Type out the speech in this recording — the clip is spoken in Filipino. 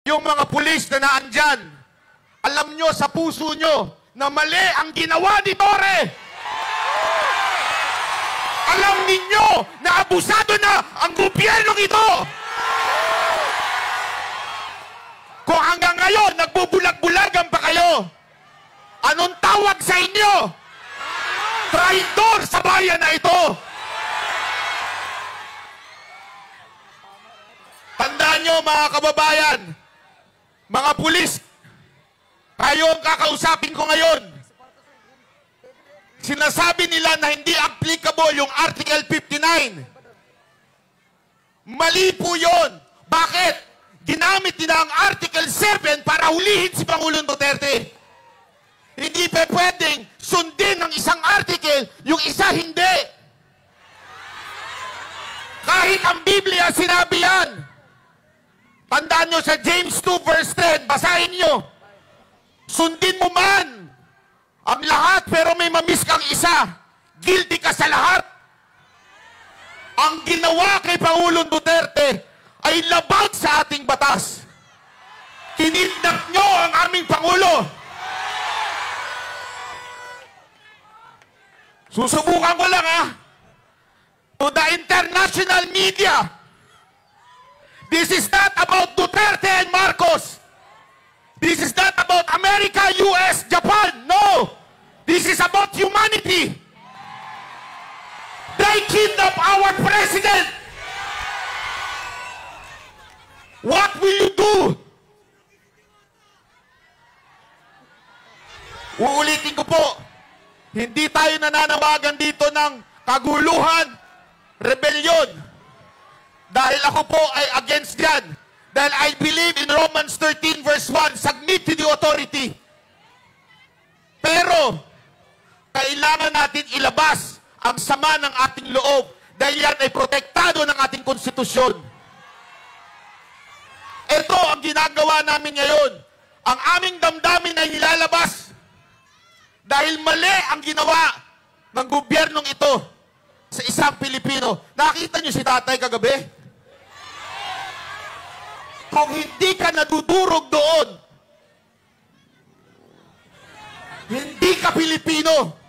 Yung mga pulis na naandyan, alam nyo sa puso nyo na mali ang ginawa ni Torre. Alam ninyo na abusado na ang gobyernong ito. Kung hanggang ngayon nagbubulag-bulagan pa kayo, anong tawag sa inyo? Traitor sa bayan na ito. Tandaan nyo mga kababayan, mga pulis, kayo ang kakausapin ko ngayon. Sinasabi nila na hindi applicable yung Article 59. Mali po yun. Bakit? Ginamit nila ang Article 7 para hulihin si Pangulong Duterte. Hindi pa pwedeng sundin ng isang article, yung isa hindi. Kahit ang Biblia sinabi yan. Tandaan nyo sa James 2 verse 10, basahin nyo. Sundin mo man ang lahat pero may mamiss kang isa. Guilty ka sa lahat. Ang ginawa kay Pangulong Duterte ay labag sa ating batas. Kinidnap nyo ang aming Pangulo. Susubukan ko lang to the international media. This is not about Duterte and Marcos. This is not about America, US, Japan. No! This is about humanity. They kidnap our president. What will you do? Uulitin ko po, hindi tayo nananawagan dito ng kaguluhan, rebellion. Dahil ako po ay against yan. Dahil I believe in Romans 13 verse 1, submit to the authority. Pero, kailangan natin ilabas ang sama ng ating loob dahil yan ay protektado ng ating konstitusyon. Ito ang ginagawa namin ngayon. Ang aming damdamin ay nilalabas dahil mali ang ginawa ng gobyernong ito sa isang Pilipino. Nakita niyo si tatay kagabi? Kung hindi ka nadudurog doon, hindi ka Pilipino.